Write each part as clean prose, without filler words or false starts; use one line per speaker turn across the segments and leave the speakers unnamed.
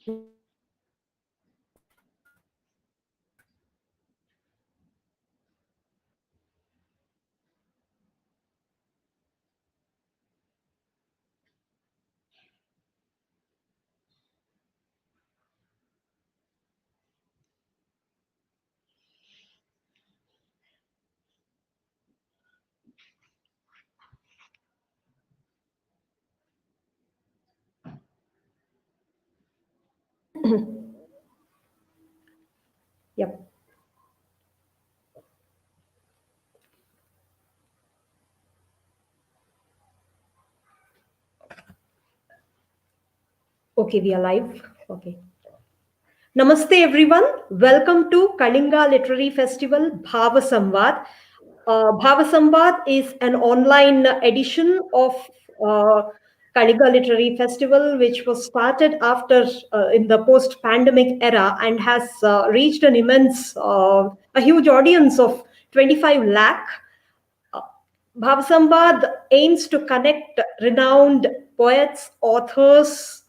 Yep. Okay, we are live. Okay. Namaste, everyone. Welcome to Kalinga Literary Festival Bhava Samvad. Bhava Samvad is an online edition of Kalinga Literary Festival, which was started after in the post-pandemic era and has reached an immense, a huge audience of 25 lakh. Bhava Samvad aims to connect renowned poets, authors,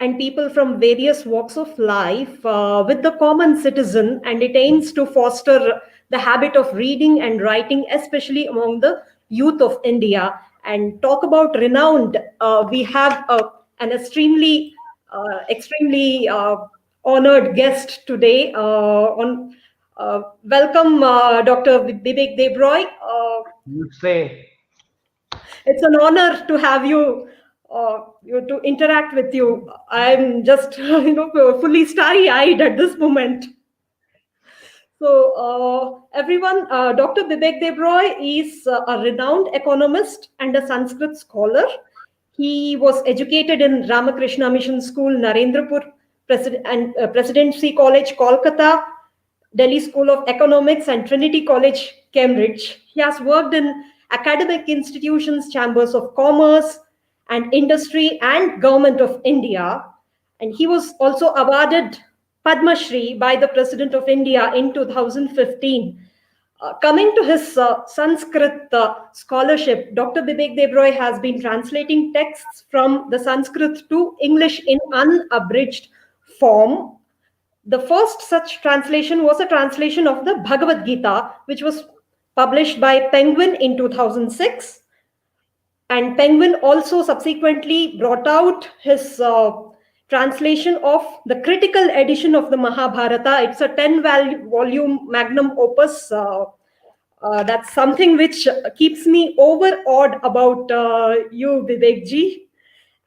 and people from various walks of life with the common citizen, and it aims to foster the habit of reading and writing, especially among the youth of India. And talk about renowned, we have an extremely honored guest today. On Welcome, Dr. Bibek Debroy.
You say.
It's an honor to have you to interact with you. I'm just fully starry-eyed at this moment. So everyone, Dr. Bibek Debroy is a renowned economist and a Sanskrit scholar. He was educated in Ramakrishna Mission School, Narendrapur, Presidency College, Kolkata, Delhi School of Economics, and Trinity College, Cambridge. He has worked in academic institutions, chambers of commerce and industry, and government of India. And he was also awarded Padma Shri by the President of India in 2015. Coming to his Sanskrit scholarship, Dr. Bibek Debroy has been translating texts from the Sanskrit to English in unabridged form. The first such translation was a translation of the Bhagavad Gita, which was published by Penguin in 2006. And Penguin also subsequently brought out his translation of the critical edition of the Mahabharata. It's a 10-volume magnum opus. That's something which keeps me overawed about you, Vivekji.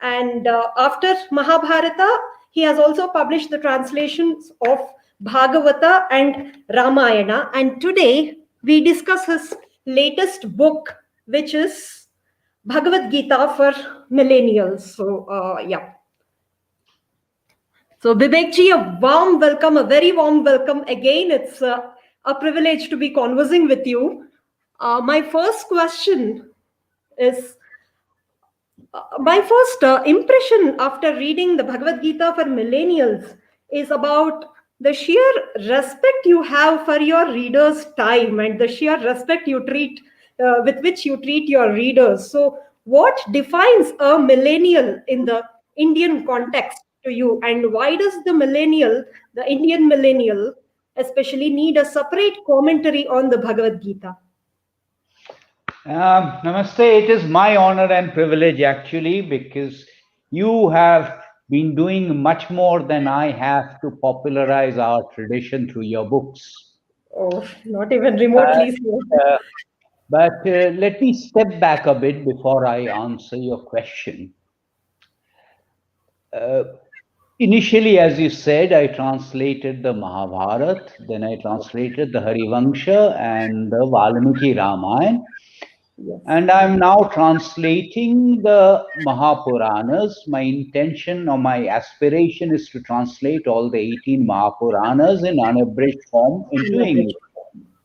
And after Mahabharata, he has also published the translations of Bhagavata and Ramayana. And today we discuss his latest book, which is Bhagavad Gita for millennials. So, yeah. So, Bibekji, a warm welcome, a very warm welcome again. It's a privilege to be conversing with you. My first question is, my first impression after reading the Bhagavad Gita for millennials is about the sheer respect you have for your readers' time and the sheer respect you treat with which you treat your readers. So, what defines a millennial in the Indian context to you, and why does the Indian millennial, especially, need a separate commentary on the Bhagavad Gita?
Namaste. It is my honor and privilege actually, because you have been doing much more than I have to popularize our tradition through your books.
Oh, not even remotely so.
But let me step back a bit before I answer your question. Initially, as you said, I translated the Mahabharata, then I translated the Harivangsha and the Valmiki Ramayana. Yes. And I'm now translating the Mahapuranas. My intention or my aspiration is to translate all the 18 Mahapuranas in unabridged form into English.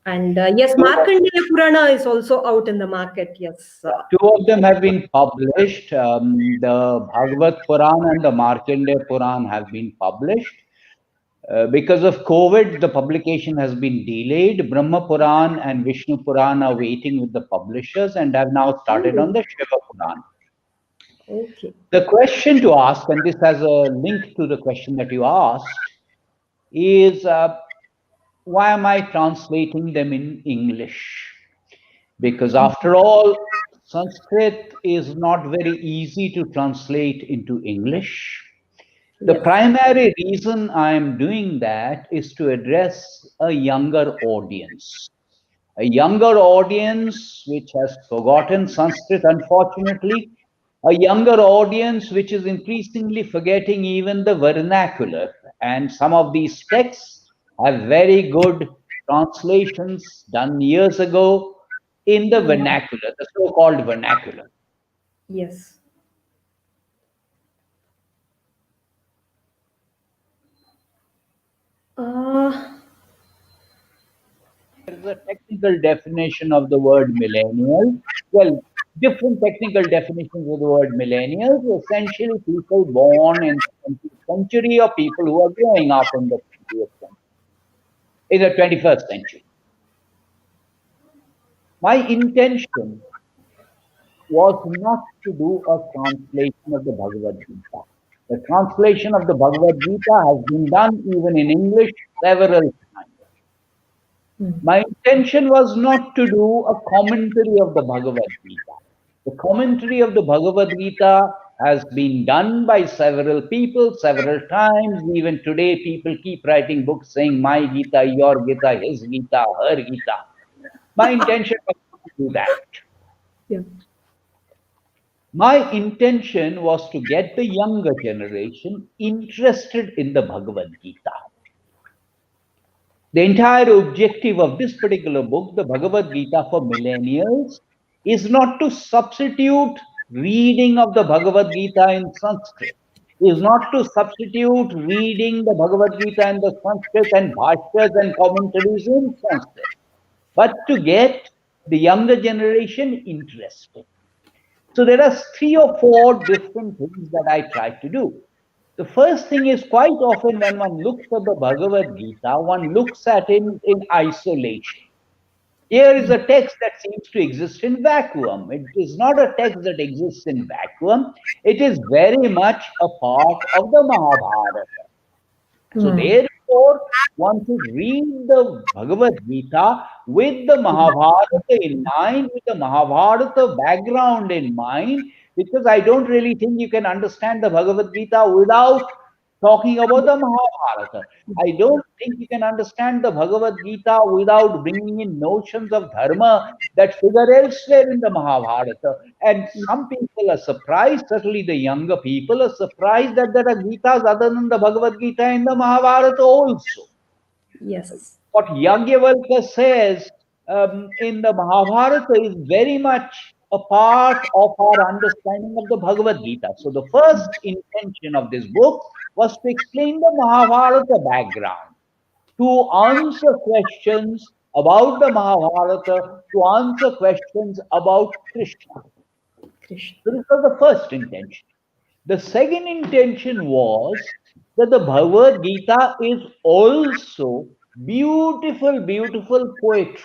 And yes, Markandeya Purana is also out in the market, yes.
Two of them have been published. The Bhagavad Purana and the Markandeya Purana have been published. Because of COVID, the publication has been delayed. Brahma Puran and Vishnu Puran are waiting with the publishers and have now started on the Shiva Puran.
Okay.
The question to ask, and this has a link to the question that you asked, is why am I translating them in English? Because after all, Sanskrit is not very easy to translate into English. The
Yes.
primary reason I am doing that is to address a younger audience. A younger audience which has forgotten Sanskrit, unfortunately, a younger audience which is increasingly forgetting even the vernacular. And some of these texts have very good translations done years ago in the vernacular, the so called vernacular.
Yes. Uh,
There is a technical definition of the word millennial. Well, different technical definitions of the word millennials. Essentially, people born in the 20th century or people who are growing up in the 20th century, in the 21st century. My intention was not to do a translation of the Bhagavad Gita. The translation of the Bhagavad Gita has been done even in English several times. My intention was not to do a commentary of the Bhagavad Gita. The commentary of the Bhagavad Gita has been done by several people several times. Even today, people keep writing books saying, my Gita, your Gita, his Gita, her Gita. My intention was not to do that.
yeah.
My intention was to get the younger generation interested in the Bhagavad Gita. The entire objective of this particular book, the Bhagavad Gita for Millennials, is not to substitute reading of the Bhagavad Gita in Sanskrit, is not to substitute reading the Bhagavad Gita in the Sanskrit and bhashyas and commentaries in Sanskrit, but to get the younger generation interested. So there are 3 or 4 different things that I try to do. The first thing is quite often when one looks at the Bhagavad Gita, one looks at it in isolation. Here is a text that seems to exist in vacuum. It is not a text that exists in vacuum. It is very much a part of the Mahabharata. So therefore, one should read the Bhagavad Gita with the Mahabharata in mind, with the Mahabharata background in mind, because I don't really think you can understand the Bhagavad Gita without talking about the Mahabharata. I don't think you can understand the Bhagavad Gita without bringing in notions of dharma that figure elsewhere in the Mahabharata. And some people are surprised, certainly the younger people are surprised that there are Gitas other than the Bhagavad Gita in the Mahabharata also.
Yes.
What Yajnavalkya says in the Mahabharata is very much a part of our understanding of the Bhagavad Gita. So the first intention of this book was to explain the Mahabharata background, to answer questions about the Mahabharata, to answer questions about Krishna.
Krishna.
So this was the first intention. The second intention was that the Bhagavad Gita is also beautiful, beautiful poetry.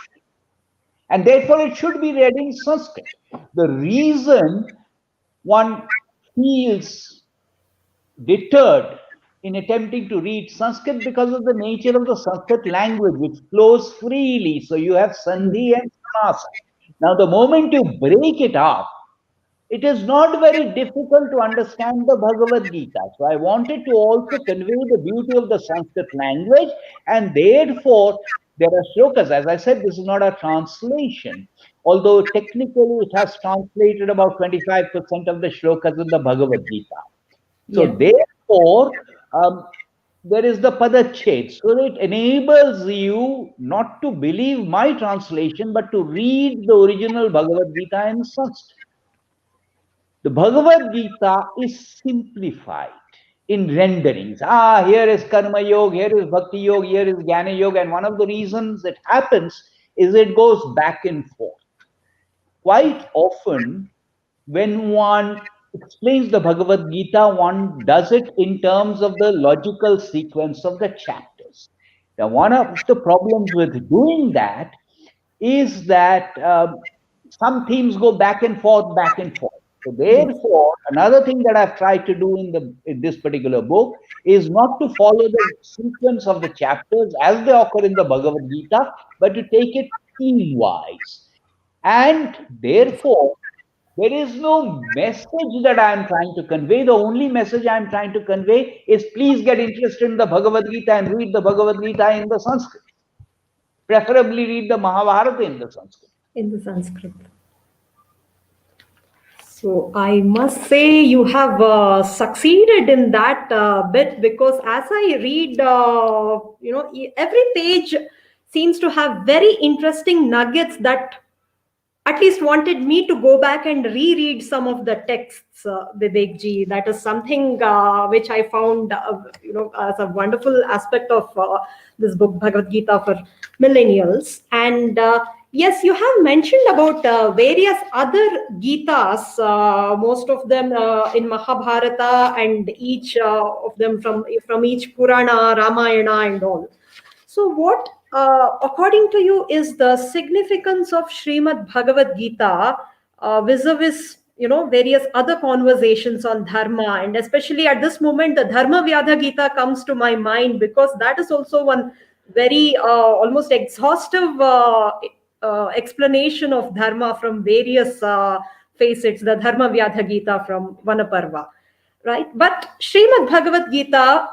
And therefore it should be read in Sanskrit. The reason one feels deterred in attempting to read Sanskrit because of the nature of the Sanskrit language, which flows freely. So you have Sandhi and Samasa. Now, the moment you break it up, it is not very difficult to understand the Bhagavad Gita. So I wanted to also convey the beauty of the Sanskrit language, and therefore there are shlokas. As I said, this is not a translation, although technically it has translated about 25% of the shlokas in the Bhagavad Gita. So
Yeah.
therefore, there is the Padachet. So it enables you not to believe my translation, but to read the original Bhagavad Gita in Sanskrit. The Bhagavad Gita is simplified in renderings. Here is Karma Yoga, here is Bhakti Yoga, here is Jnana Yoga. And one of the reasons it happens is it goes back and forth. Quite often, when one explains the Bhagavad Gita, one does it in terms of the logical sequence of the chapters. Now, one of the problems with doing that is that some themes go back and forth, back and forth. So therefore, another thing that I've tried to do in this particular book is not to follow the sequence of the chapters as they occur in the Bhagavad Gita, but to take it theme-wise. And therefore, there is no message that I am trying to convey. The only message I am trying to convey is please get interested in the Bhagavad Gita and read the Bhagavad Gita in the Sanskrit. Preferably read the Mahabharata in the Sanskrit.
In the Sanskrit. So I must say you have succeeded in that bit, because as I read, every page seems to have very interesting nuggets that at least wanted me to go back and reread some of the texts, Vivek ji. That is something which I found, as a wonderful aspect of this book, Bhagavad Gita for Millennials. And yes, you have mentioned about various other Gitas, most of them in Mahabharata, and each of them from each Purana, Ramayana, and all. So, what, according to you, is the significance of Srimad Bhagavad Gita vis-a-vis, various other conversations on dharma, and especially at this moment, the Dharma Vyadha Gita comes to my mind, because that is also one very almost exhaustive explanation of dharma from various facets. The Dharma Vyadha Gita from Vanaparva. Right, but Srimad Bhagavad Gita,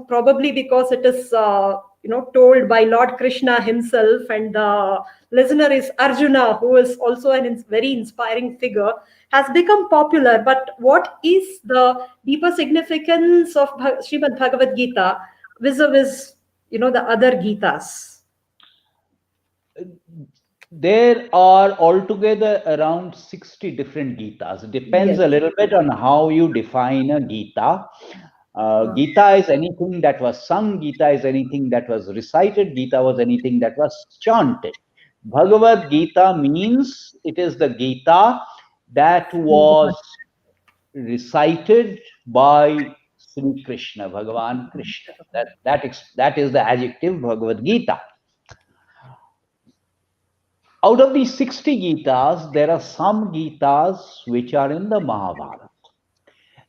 probably because it is told by Lord Krishna himself, and the listener is Arjuna, who is also a very inspiring figure, has become popular. But what is the deeper significance of Srimad Bhagavad Gita vis-a-vis the other Gitas?
There are altogether around 60 different Gitas. It depends a little bit on how you define a Gita. Gita is anything that was sung, Gita is anything that was recited, Gita was anything that was chanted. Bhagavad Gita means it is the Gita that was recited by Sri Krishna, Bhagavan Krishna. That is the adjective Bhagavad Gita. Out of these 60 Gitas, there are some Gitas which are in the Mahabharata.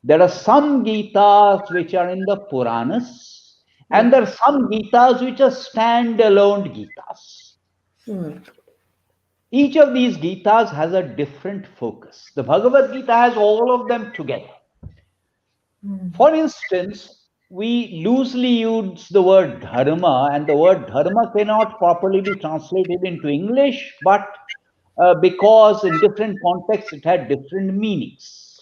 There are some Gitas which are in the Puranas, and there are some Gitas which are standalone Gitas. Each of these Gitas has a different focus. The Bhagavad Gita has all of them together. For instance, we loosely use the word dharma, and the word dharma cannot properly be translated into English, but because in different contexts it had different meanings.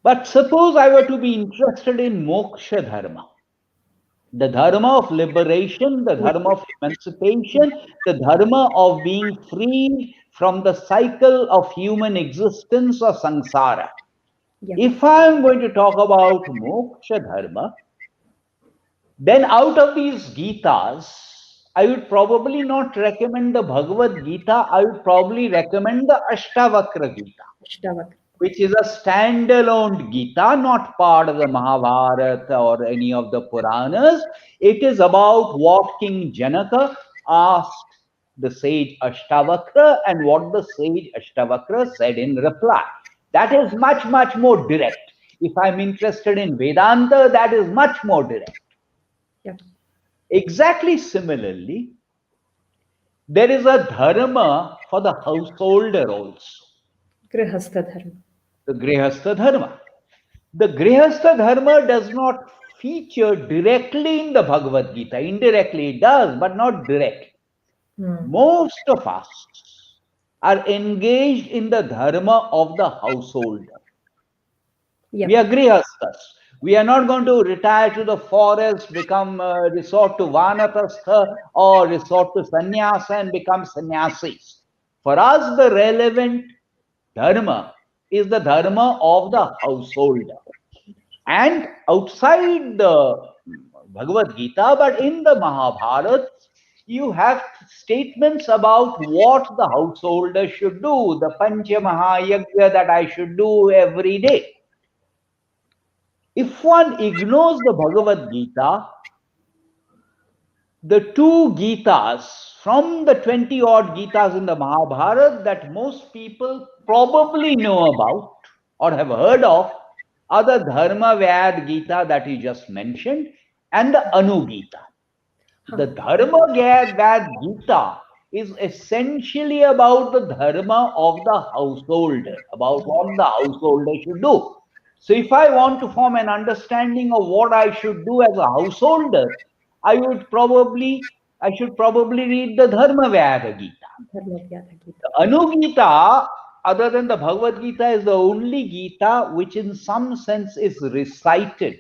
But suppose I were to be interested in moksha dharma, the dharma of liberation, the dharma of emancipation, the dharma of being free from the cycle of human existence or samsara. If I am going to talk about moksha dharma, then out of these Gitas, I would probably not recommend the Bhagavad Gita. I would probably recommend the Ashtavakra Gita, which is a standalone Gita, not part of the Mahabharata or any of the Puranas. It is about what King Janaka asked the sage Ashtavakra and what the sage Ashtavakra said in reply. That is much, much more direct. If I'm interested in Vedanta, that is much more direct. Exactly similarly, there is a dharma for the householder also.
Grihastha dharma.
The Grihastha dharma. The Grihastha dharma does not feature directly in the Bhagavad Gita. Indirectly it does, but not directly. Most of us are engaged in the dharma of the householder. We are Grihasthas. We are not going to retire to the forest, resort to Vanaprastha or resort to sannyasa and become sannyasis. For us, the relevant dharma is the dharma of the householder. And outside the Bhagavad Gita, but in the Mahabharata, you have statements about what the householder should do, the Pancha Mahayagya that I should do every day. If one ignores the Bhagavad Gita, the two Gitas from the 20 odd Gitas in the Mahabharata that most people probably know about or have heard of are the Dharma Vyad Gita that you just mentioned and the Anu Gita. The Dharma Vyad Gita is essentially about the dharma of the householder, about what the householder should do. So if I want to form an understanding of what I should do as a householder, I should probably read the Dharma Vyad Gita. The Anu Gita, other than the Bhagavad Gita, is the only Gita which in some sense is recited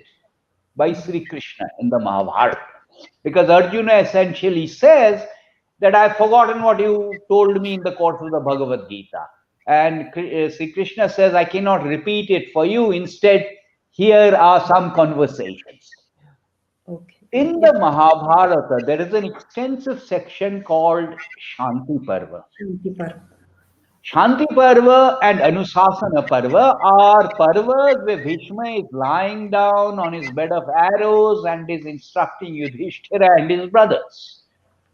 by Sri Krishna in the Mahabharata. Because Arjuna essentially says that I've forgotten what you told me in the course of the Bhagavad Gita. And Sri Krishna says, I cannot repeat it for you. Instead, here are some conversations. Okay. In the Mahabharata, there is an extensive section called Shanti Parva. Shanti Parva and Anusasana Parva are parvas where Bhishma is lying down on his bed of arrows and is instructing Yudhishthira and his brothers.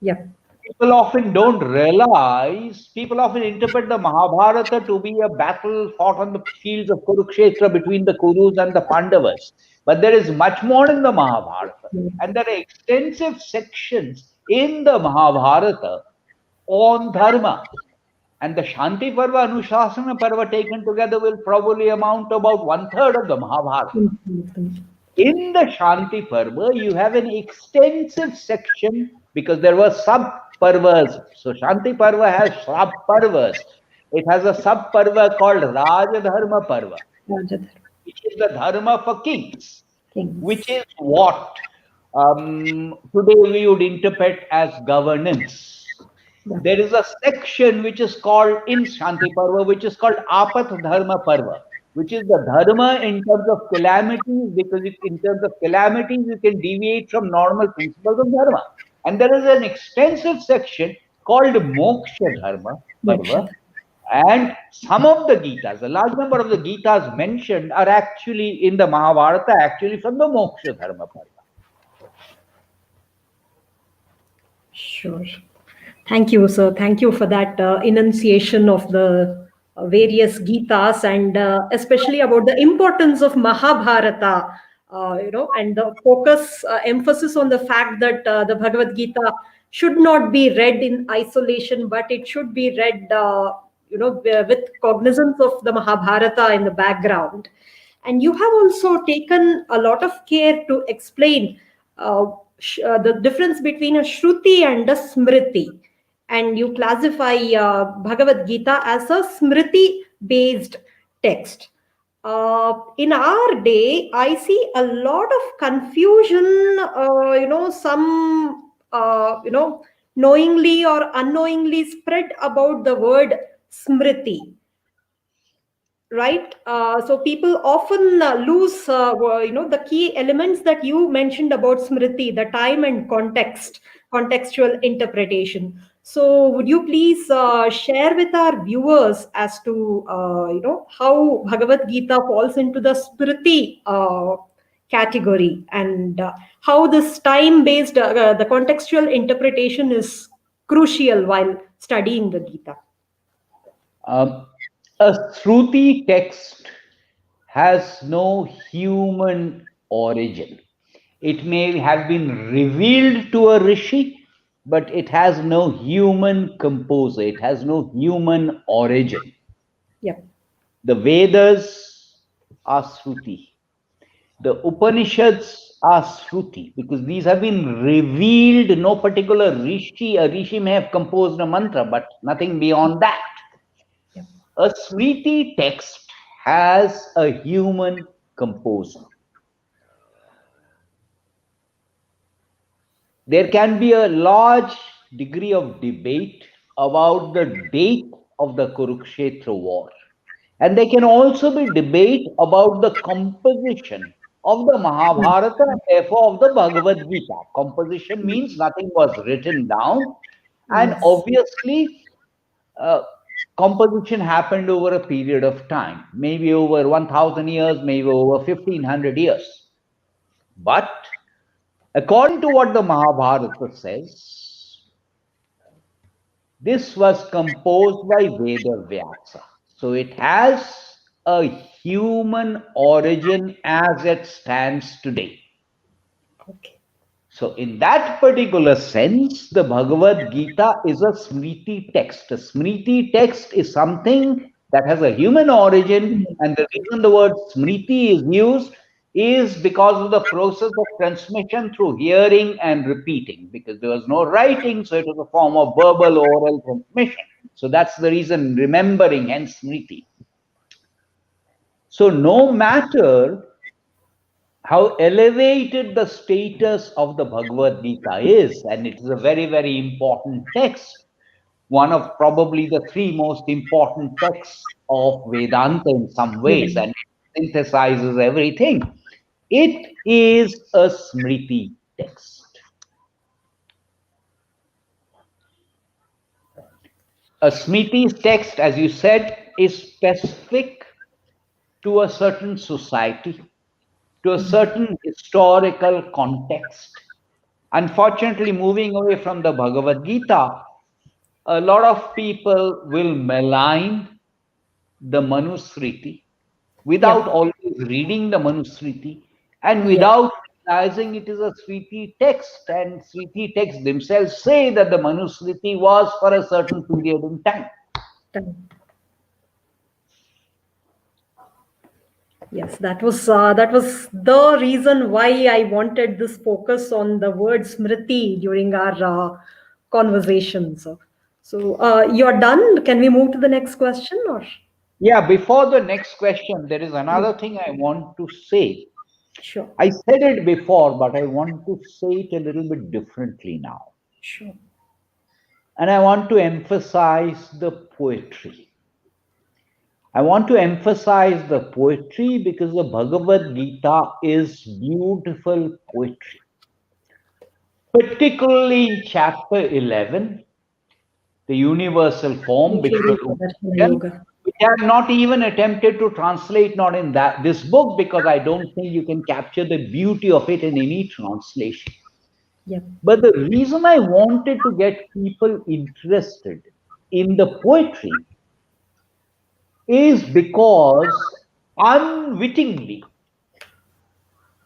Yeah.
People often interpret the Mahabharata to be a battle fought on the fields of Kurukshetra between the Kurus and the Pandavas. But there is much more in the Mahabharata. And there are extensive sections in the Mahabharata on dharma. And the Shanti Parva, Anushasana Parva taken together will probably amount to about 1/3 of the Mahabharata. In the Shanti Parva, you have an extensive section because there were sub-parvas. So Shanti Parva has sub-parvas. It has a sub-parva called Rajadharma Parva, which is the dharma for kings. Which is what today we would interpret as governance. There is a section which is called in Shanti Parva, which is called Apat Dharma Parva, which is the dharma in terms of calamities, because in terms of calamities, you can deviate from normal principles of dharma. And there is an extensive section called Moksha Dharma Parva. And some of the Gitas, a large number of the Gitas mentioned are actually in the Mahabharata, actually from the Moksha Dharma Parva.
Sure. Thank you, sir. Thank you for that enunciation of the various Gitas and especially about the importance of Mahabharata, and the emphasis on the fact that the Bhagavad Gita should not be read in isolation, but it should be read, with cognizance of the Mahabharata in the background. And you have also taken a lot of care to explain the difference between a Shruti and a Smriti. And you classify Bhagavad Gita as a Smriti-based text. In our day, I see a lot of confusion, some, knowingly or unknowingly spread about the word Smriti. Right. So people often lose, the key elements that you mentioned about Smriti, the time and contextual interpretation. So would you please share with our viewers as to, how Bhagavad Gita falls into the Smriti category and how this time-based, the contextual interpretation is crucial while studying the Gita?
A Shruti text has no human origin. It may have been revealed to a rishi, but it has no human composer. It has no human origin.
Yep.
The Vedas are Shruti. The Upanishads are Shruti because these have been revealed. No particular rishi. A rishi may have composed a mantra, but nothing beyond that. A Smriti text has a human composer. There can be a large degree of debate about the date of the Kurukshetra war. And there can also be debate about the composition of the Mahabharata and therefore of the Bhagavad Gita. Composition means nothing was written down. And obviously, composition happened over a period of time, maybe over 1,000 years, maybe over 1,500 years. But According to what the Mahabharata says, this was composed by Veda Vyasa. So it has a human origin as it stands today.
Okay.
So, in that particular sense, the Bhagavad Gita is a Smriti text. A Smriti text is something that has a human origin, and the reason the word Smriti is used is because of the process of transmission through hearing and repeating, because there was no writing, so it was a form of verbal oral transmission. So, that's the reason, remembering, hence Smriti. So, no matter how elevated the status of the Bhagavad Gita is, and it is a very, very important text, one of probably the three most important texts of Vedanta in some ways, and it synthesizes everything. It is a Smriti text. A Smriti text, as you said, is specific to a certain society, to a certain historical context. Unfortunately, moving away from the Bhagavad Gita, a lot of people will malign the Manusmriti without
Yeah.
always reading the Manusmriti and
Yeah.
without realizing it is a Smriti text. And Smriti texts themselves say that the Manusmriti was for a certain period in time.
Done. Yes, that was the reason why I wanted this focus on the word Smriti during our conversation. So you're done. Can we move to the next question, or?
Yeah, before the next question, there is
Yeah,
another thing I want to say.
sure,
I said it before, but I want to say it a little bit differently now.
sure.
And I want to emphasize the poetry. I want to emphasize the poetry because the Bhagavad Gita is beautiful poetry. Particularly in chapter 11, the universal form, Vishwarupa,
Yoga.
which I have not even attempted to translate, not in this book, because I don't think you can capture the beauty of it in any translation.
Yeah.
But the reason I wanted to get people interested in the poetry is because unwittingly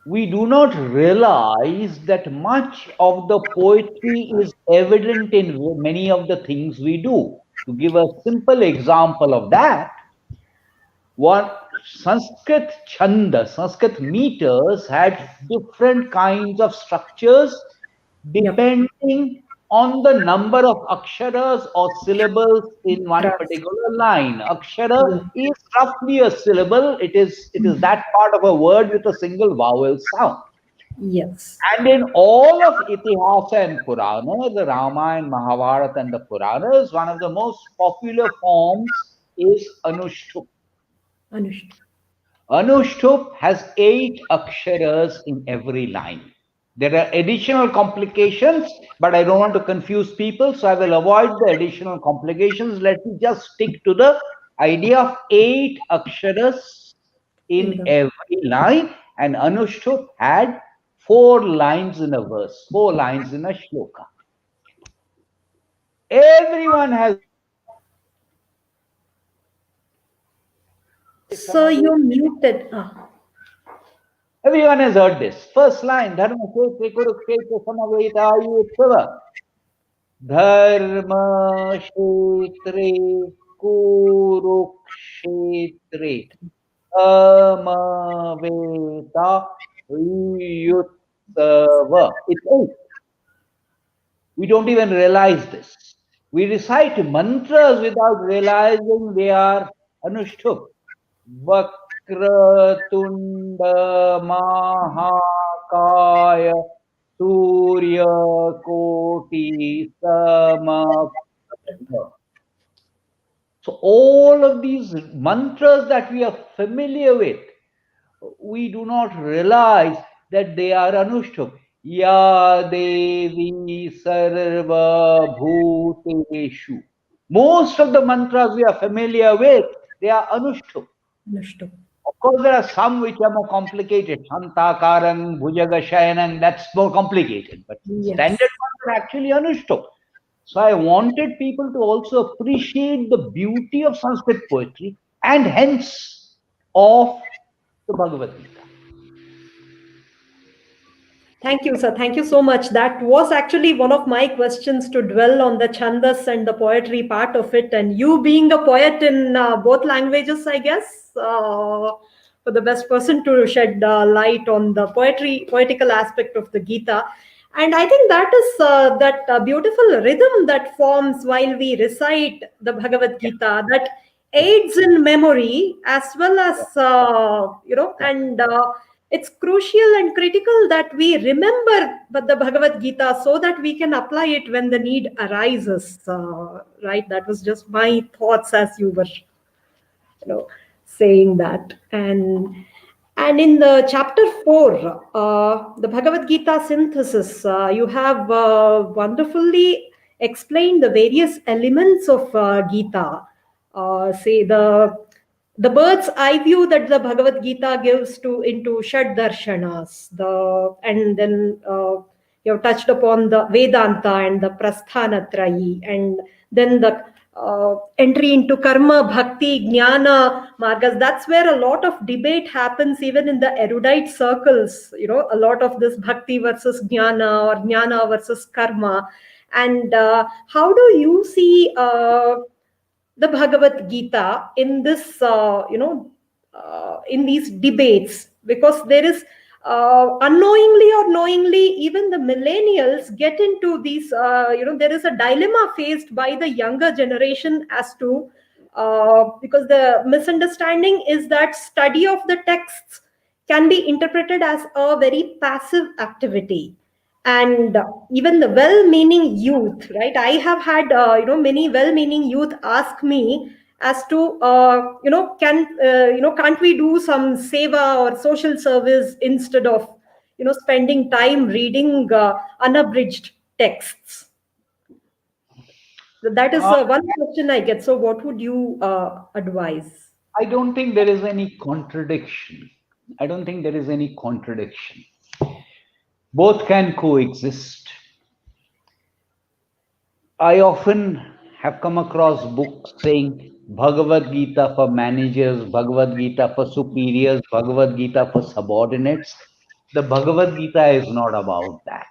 we do not realize that much of the poetry is evident in many of the things we do. To give a simple example of that, what Sanskrit chanda, Sanskrit meters had different kinds of structures
Yep.
depending on the number of aksharas or syllables in one
Grass.
particular line. Akshara
Yeah.
is roughly a syllable. It is that part of a word with a single vowel sound.
Yes.
And in all of Itihasa and Purana, the Ramayana, Mahabharata, and the Puranas, one of the most popular forms is Anushtup.
Anushka.
Anushtup has 8 aksharas in every line. There are additional complications, but I don't want to confuse people, so I will avoid the additional complications. Let me just stick to the idea of 8 aksharas
In
in
the
every line, and Anushtup had 4 lines in a verse, 4 lines in a shloka. Everyone has
So you're muted.
everyone has heard this. First line, Dharma Kshetra Kurukshetra Samaveta धर्मक्षेत्रे कुरुक्षेत्रे समवेता युत्सव. It's 8. We don't even realize this. We recite mantras without realizing they are anushtup. Vakratunda Mahakaya Surya Koti Sama. So all of these mantras that we are familiar with, we do not realize that they are anushtup. Ya Devi Sarva Bhuteshu. Most of the mantras we are familiar with, they are anushtup.
Anushka.
course, there are some which are more complicated. Shantakaran, Bhujagashayanam, that's more complicated. But standard ones are actually Anushto. So I wanted people to also appreciate the beauty of Sanskrit poetry and hence of the Bhagavad Gita.
Thank you, sir. Thank you so much. That was actually one of my questions, to dwell on the chandas and the poetry part of it. And you being a poet in both languages, I guess, for the best person to shed light on the poetical aspect of the Gita. And I think that is that beautiful rhythm that forms while we recite the Bhagavad Gita, that aids in memory as well as, and it's crucial and critical that we remember the Bhagavad Gita so that we can apply it when the need arises. Right? That was just my thoughts as you were, saying that. And in the chapter 4, the Bhagavad Gita synthesis, you have wonderfully explained the various elements of Gita. Say the bird's eye view that the Bhagavad Gita gives to into Shad Darshanas, and then you have touched upon the Vedanta and the Prasthanatrayi, and then the entry into karma, bhakti, jnana margas. That's where a lot of debate happens, even in the erudite circles. A lot of this bhakti versus jnana, or jnana versus karma. And how do you see the Bhagavad Gita in this, in these debates? Because there is, unknowingly or knowingly, even the millennials get into these, there is a dilemma faced by the younger generation as to, because the misunderstanding is that study of the texts can be interpreted as a very passive activity. And even the well-meaning youth, right? I have had, many well-meaning youth ask me as to, can't we do some seva or social service instead of, spending time reading unabridged texts? So that is one question I get. So what would you advise?
I don't think there is any contradiction. I don't think there is any contradiction. Both can coexist. I often have come across books saying Bhagavad Gita for managers, Bhagavad Gita for superiors, Bhagavad Gita for subordinates. The Bhagavad Gita is not about that.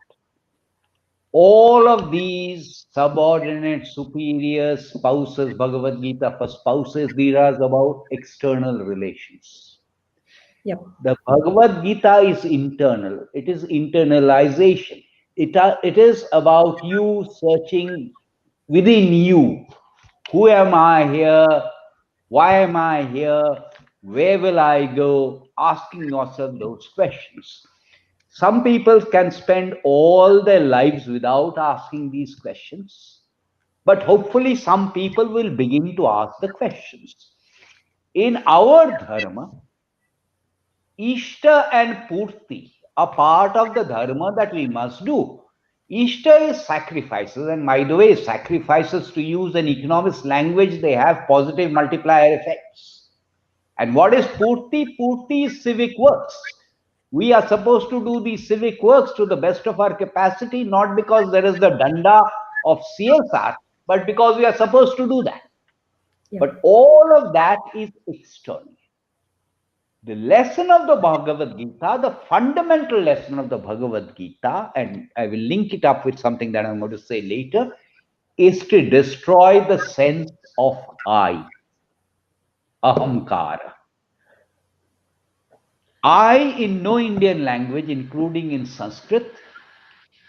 All of these subordinate, superiors, spouses, Bhagavad Gita for spouses, these are about external relations.
Yep.
The Bhagavad Gita is internal. It is internalization. It is about you searching within you. Who am I here? Why am I here? Where will I go? Asking yourself those questions. Some people can spend all their lives without asking these questions, but hopefully some people will begin to ask the questions. In our dharma, Ishta and Purti are part of the dharma that we must do. Ishta is sacrifices, and by the way, sacrifices, to use an economist language, they have positive multiplier effects. And what is Purti? Purti is civic works. We are supposed to do these civic works to the best of our capacity, not because there is the danda of CSR, but because we are supposed to do that. Yeah. But all of that is external. The lesson of the Bhagavad Gita, the fundamental lesson of the Bhagavad Gita, and I will link it up with something that I'm going to say later, is to destroy the sense of I, ahamkara. I, in no Indian language, including in Sanskrit,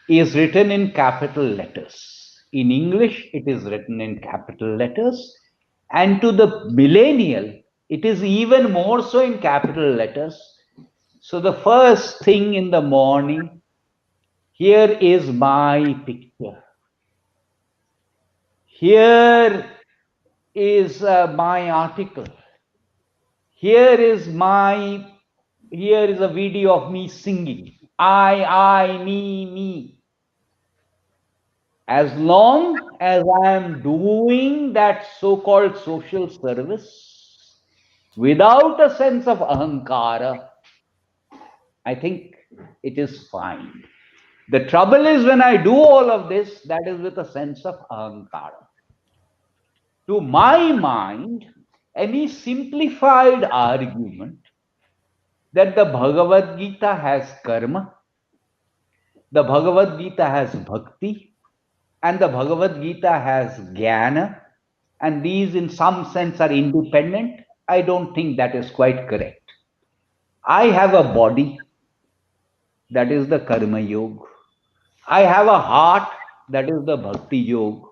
is written in capital letters. In English, it is written in capital letters. And to the millennial, it is even more so in capital letters. So the first thing in the morning, here is my picture. Here is my article. Here is a video of me singing. I, me. As long as I am doing that so-called social service, without a sense of ahankara, I think it is fine. The trouble is when I do all of this, that is with a sense of ahankara. To my mind, any simplified argument that the Bhagavad Gita has karma, the Bhagavad Gita has bhakti, and the Bhagavad Gita has jnana, and these in some sense are independent, I don't think that is quite correct. I have a body, that is the karma yoga. I have a heart, that is the bhakti yoga.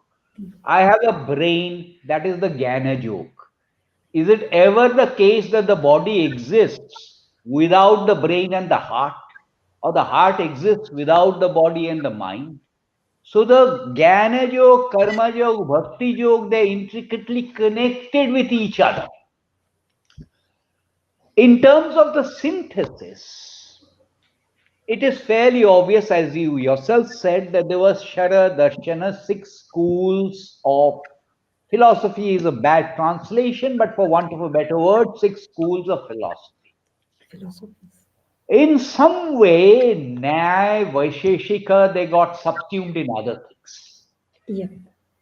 I have a brain, that is the jnana yoga. Is it ever the case that the body exists without the brain and the heart, or the heart exists without the body and the mind? So the Jnana Yoga, Karma Yoga, Bhakti Yoga, they're intricately connected with each other. In terms of the synthesis, it is fairly obvious, as you yourself said, that there was Shara, Darshana, 6 schools of philosophy is a bad translation, but for want of a better word, 6 schools of philosophy.
Philosophies.
In some way, Nyaya, Vaisheshika, they got subsumed in other things.
Yeah.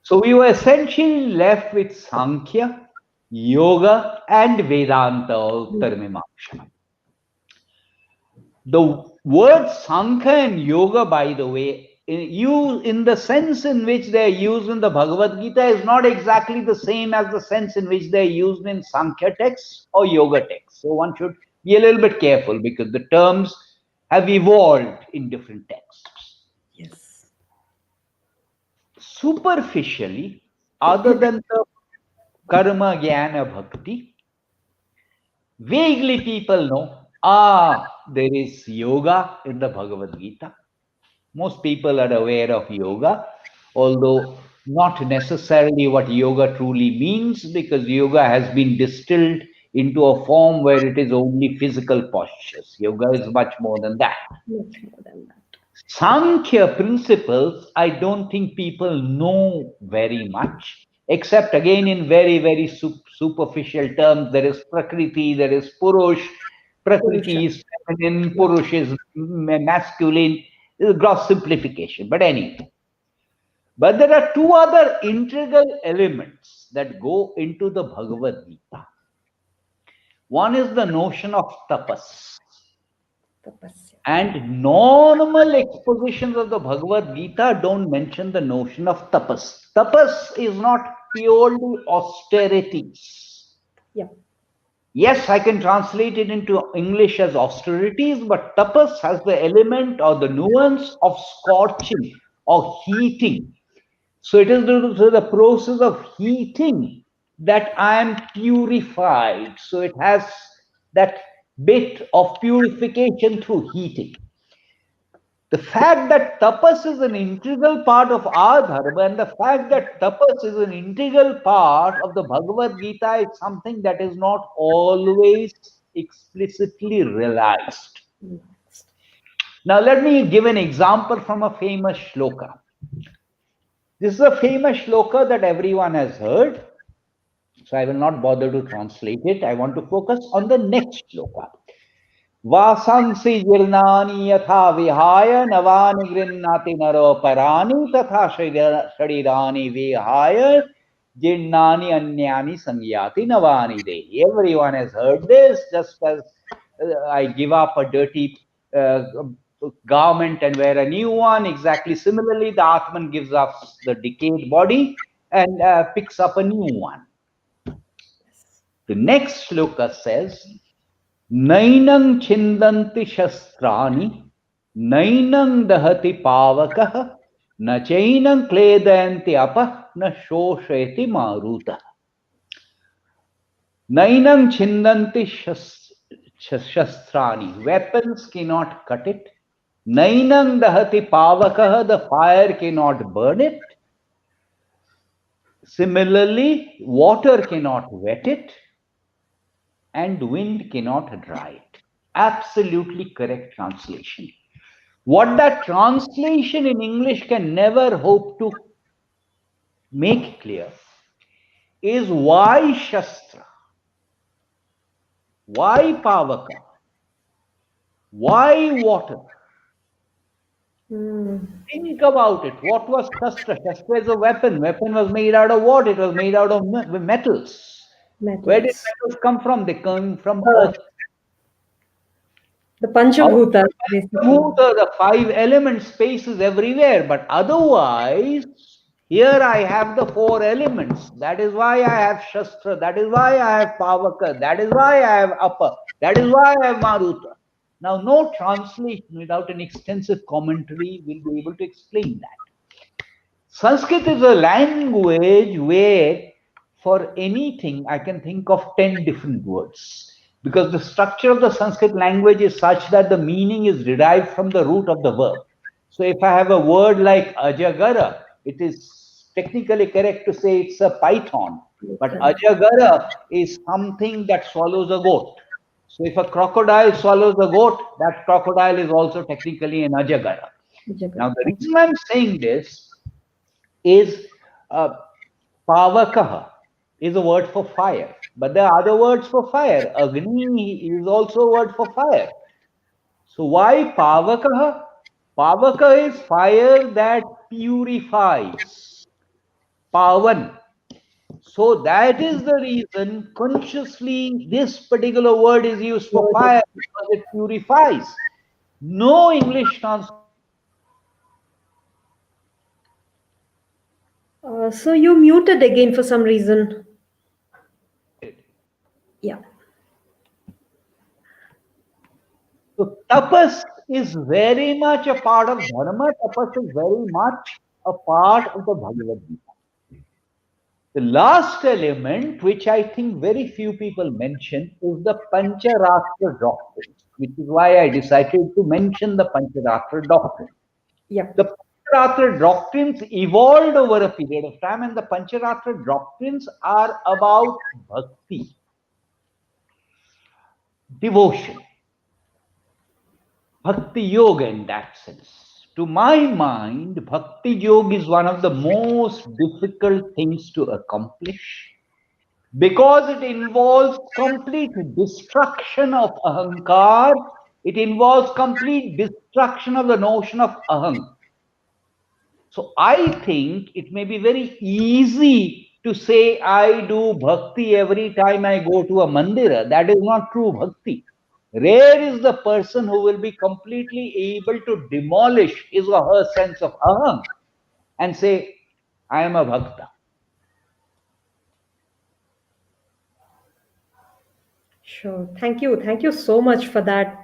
So we were essentially left with Sankhya, Yoga, and Vedanta, or Uttara. The word Sankhya and Yoga, by the way, in the sense in which they are used in the Bhagavad Gita is not exactly the same as the sense in which they are used in Sankhya texts or Yoga texts. So one should be a little bit careful because the terms have evolved in different texts.
Yes.
Superficially, other than the karma, jnana, bhakti, vaguely people know, there is yoga in the Bhagavad Gita. Most people are aware of yoga, although not necessarily what yoga truly means, because yoga has been distilled into a form where it is only physical postures. Yoga is much more than that.
Much more than that.
Sankhya principles, I don't think people know very much, except again in very, very superficial terms. There is Prakriti, there is Purush.
Purusha.
Prakriti is feminine,
Yeah.
Purush is masculine. This is a gross simplification, but anyway. But there are 2 other integral elements that go into the Bhagavad Gita. One is the notion of tapas.
Tapasya.
And normal expositions of the Bhagavad Gita don't mention the notion of tapas. Tapas is not purely austerities.
Yeah.
Yes, I can translate it into English as austerities, but tapas has the element or the nuance of scorching or heating. So it is through the process of heating that I am purified. So it has that bit of purification through heating. The fact that tapas is an integral part of our dharma and the fact that tapas is an integral part of the Bhagavad Gita is something that is not always explicitly realized. Now, let me give an example from a famous shloka. This is a famous shloka that everyone has heard, so I will not bother to translate it. I want to focus on the next shloka. वासांसि जीर्णानि यथा विहाय नवानि गृह्णाति नरो पराणि तथा शरीराणि विहाय जीर्णानि अन्यानि संयाति नवानि देहि. Everyone has heard this. Just as I give up a dirty garment and wear a new one, exactly similarly the Atman gives us the decayed body and picks up a new one. The next shloka says, नैनं छिन्दन्ति शस्त्राणि नैनं दहति पावकः न चैनं क्लेदयन्ति अपः न शोषयति मारुतः. नैनं छिन्दन्ति शस्त्राणि, weapons cannot cut it. Nainam dahati pavakah, the fire cannot burn it. Similarly, water cannot wet it, and wind cannot dry it. Absolutely correct translation. What that translation in English can never hope to make clear is why Shastra. Why Pavaka? Why water? Think about it. What was Shastra? Shastra is a weapon. Weapon was made out of what? It was made out of metals. Where did metals come from? They come from earth.
The Panchabhuta, basically.
The 5 element space is everywhere, but otherwise, here I have the 4 elements. That is why I have Shastra. That is why I have Pavaka. That is why I have Apa. That is why I have Maruta. Now, no translation without an extensive commentary will be able to explain that. Sanskrit is a language where for anything I can think of 10 different words, because the structure of the Sanskrit language is such that the meaning is derived from the root of the verb. So if I have a word like ajagara, it is technically correct to say it's a python, but ajagara is something that swallows a goat. So if a crocodile swallows a goat, that crocodile is also technically an ajagara. Now the reason I'm saying this is pavakaha is a word for fire, but there are other words for fire. Agni is also a word for fire. So why pavakaha? Pavaka is fire that purifies. Pavan. So that is the reason consciously this particular word is used for fire, because it purifies. No English translation.
So you muted again for some reason. Yeah.
So tapas is very much a part of dharma. Tapas is very much a part of the Bhagavad Gita. The last element, which I think very few people mention, is the Pancharatra doctrine, which is why I decided to mention the Pancharatra doctrine.
Yeah.
The Pancharatra doctrines evolved over a period of time, and the Pancharatra doctrines are about bhakti, devotion, bhakti yoga in that sense. To my mind, bhakti yoga is one of the most difficult things to accomplish, because it involves complete destruction of ahankar. It involves complete destruction of the notion of aham. So I think it may be very easy to say I do bhakti every time I go to a mandira. That is not true bhakti. Rare is the person who will be completely able to demolish his or her sense of aham and say, I am a bhakta.
Sure. Thank you. Thank you so much for that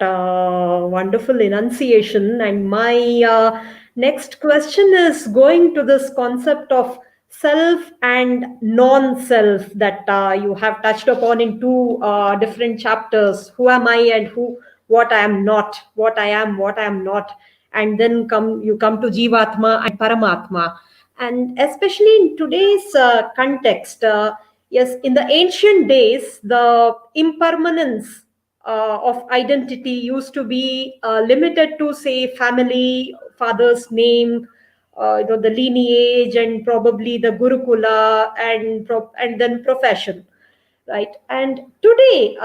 wonderful enunciation. And my next question is going to this concept of self and non-self that you have touched upon in two different chapters. Who am I and what I am not, what I am, what I am not. And then you come to Jivatma and Paramatma. And especially in today's context, yes, in the ancient days, the impermanence of identity used to be limited to, say, family, father's name, the lineage, and probably the gurukula, and then profession, right? And today,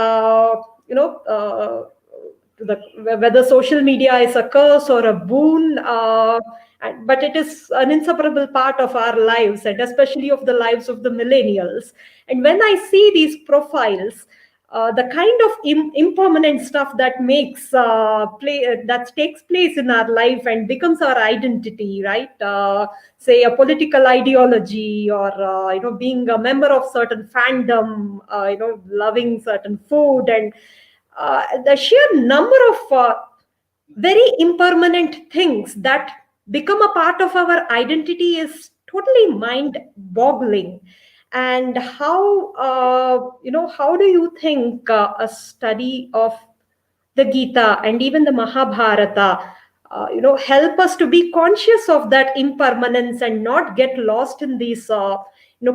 whether social media is a curse or a boon, but it is an inseparable part of our lives, and especially of the lives of the millennials. And when I see these profiles, the kind of impermanent stuff that that takes place in our life and becomes our identity, right? Say a political ideology, or being a member of certain fandom, loving certain food, and the sheer number of very impermanent things that become a part of our identity is totally mind boggling. And how do you think a study of the Gita and even the Mahabharata help us to be conscious of that impermanence and not get lost in these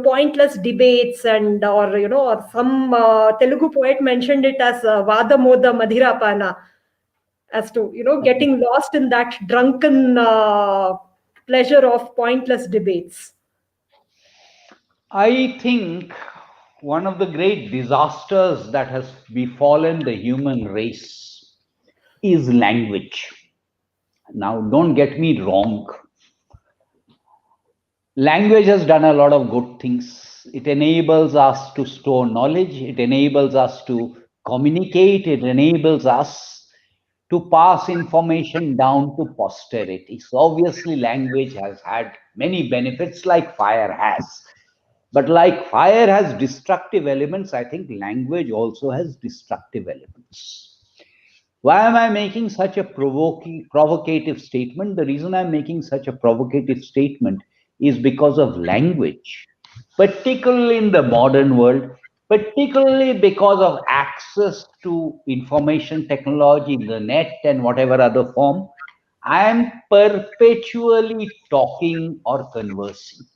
pointless debates, and or some Telugu poet mentioned it as vada moda madhirapana, as to getting lost in that drunken pleasure of pointless debates.
I think one of the great disasters that has befallen the human race is language. Now, don't get me wrong. Language has done a lot of good things. It enables us to store knowledge. It enables us to communicate. It enables us to pass information down to posterity. So obviously, language has had many benefits, like fire has. But like fire has destructive elements, I think language also has destructive elements. Why am I making such a provocative statement? The reason I'm making such a provocative statement is because of language, particularly in the modern world, particularly because of access to information technology, the net, and whatever other form. I am perpetually talking or conversing.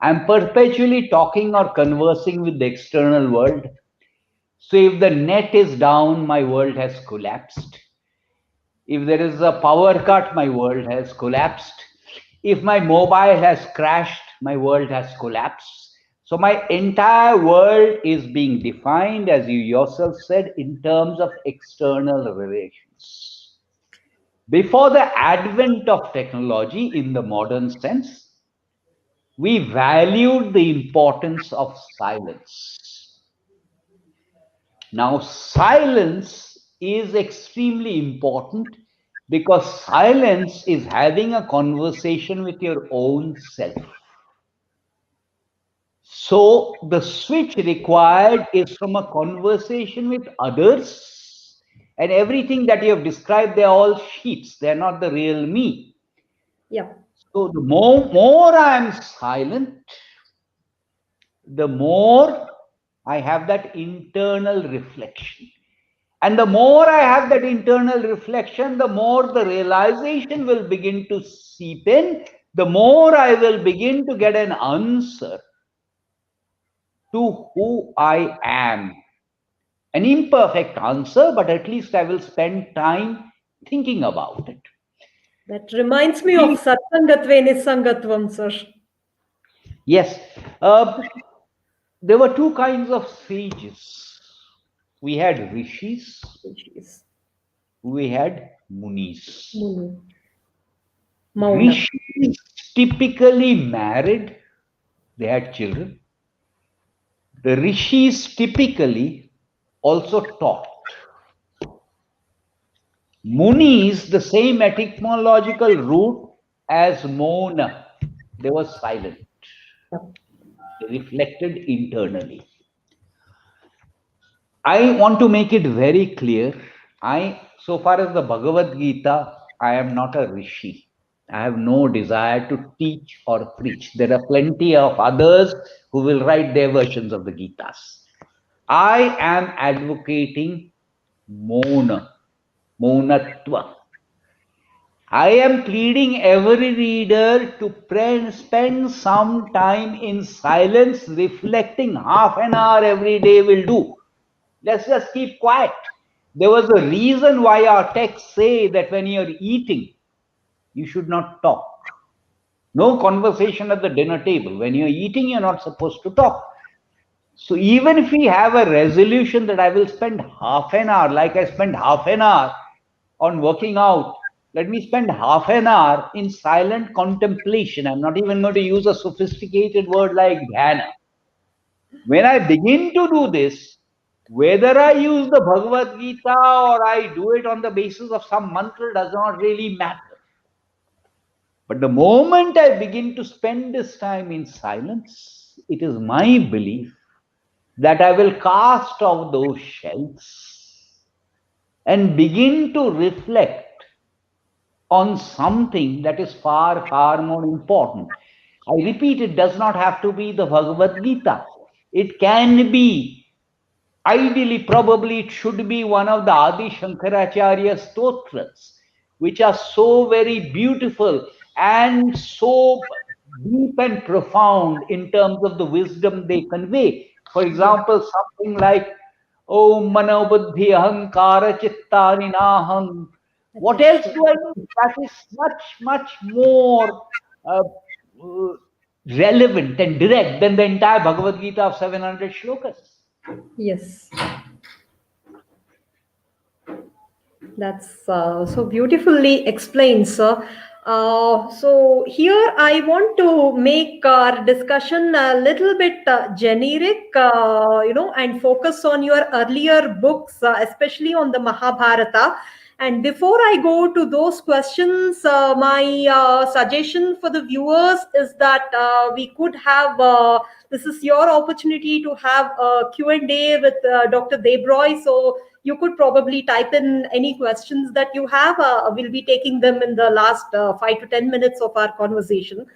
I'm perpetually talking or conversing with the external world. So if the net is down, my world has collapsed. If there is a power cut, my world has collapsed. If my mobile has crashed, my world has collapsed. So my entire world is being defined, as you yourself said, in terms of external relations. Before the advent of technology in the modern sense, we valued the importance of silence. Now, silence is extremely important because silence is having a conversation with your own self. So, the switch required is from a conversation with others, and everything that you have described, they're all sheets, they're not the real me.
Yeah.
So, the more I'm silent, the more I have that internal reflection. And the more I have that internal reflection, the more the realization will begin to seep in, the more I will begin to get an answer to who I am. An imperfect answer, but at least I will spend time thinking about it.
That reminds me of Satsangatve Nisangatvam, sir.
Yes. There were two kinds of sages. We had rishis, we had munis. Rishis typically married, they had children. The rishis typically also taught. Munis, the same etymological root as mona, they were silent. They reflected internally. I want to make it very clear. So far as the Bhagavad Gita, I am not a rishi. I have no desire to teach or preach. There are plenty of others who will write their versions of the Gitas. I am advocating Monatva. I am pleading every reader to spend some time in silence, reflecting. Half an hour every day will do. Let's just keep quiet. There was a reason why our texts say that when you're eating, you should not talk. No conversation at the dinner table. When you're eating, you're not supposed to talk. So even if we have a resolution that I will spend half an hour, like I spend half an hour on working out, let me spend half an hour in silent contemplation. I'm not even going to use a sophisticated word like dhyana. When I begin to do this, whether I use the Bhagavad Gita or I do it on the basis of some mantra does not really matter. But the moment I begin to spend this time in silence, it is my belief that I will cast off those shells and begin to reflect on something that is far, far more important. I repeat, it does not have to be the Bhagavad Gita. It can be, ideally, probably it should be one of the Adi Shankaracharya stotras, which are so very beautiful and so deep and profound in terms of the wisdom they convey. For example, something like Om Mano Buddhi Ahankara Chittani Naham. What else do I need? That is much, much more relevant and direct than the entire Bhagavad Gita of 700 shlokas.
Yes. That's so beautifully explained, sir. So here I want to make our discussion a little bit generic, and focus on your earlier books, especially on the Mahabharata. And before I go to those questions, my suggestion for the viewers is that we could have, this is your opportunity to have a Q&A with Dr. Debroy. So you could probably type in any questions that you have. We'll be taking them in the last 5 to 10 minutes of our conversation.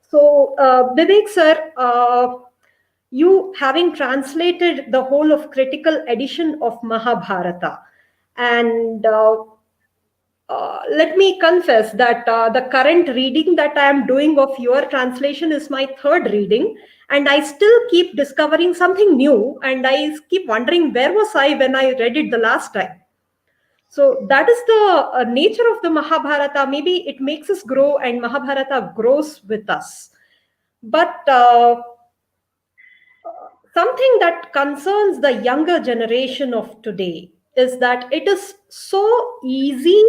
So, Bibek sir, you having translated the whole of critical edition of Mahabharata, and let me confess that the current reading that I am doing of your translation is my third reading, and I still keep discovering something new, and I keep wondering where was I when I read it the last time. So that is the nature of the Mahabharata. Maybe it makes us grow, and Mahabharata grows with us. But something that concerns the younger generation of today is that it is so easy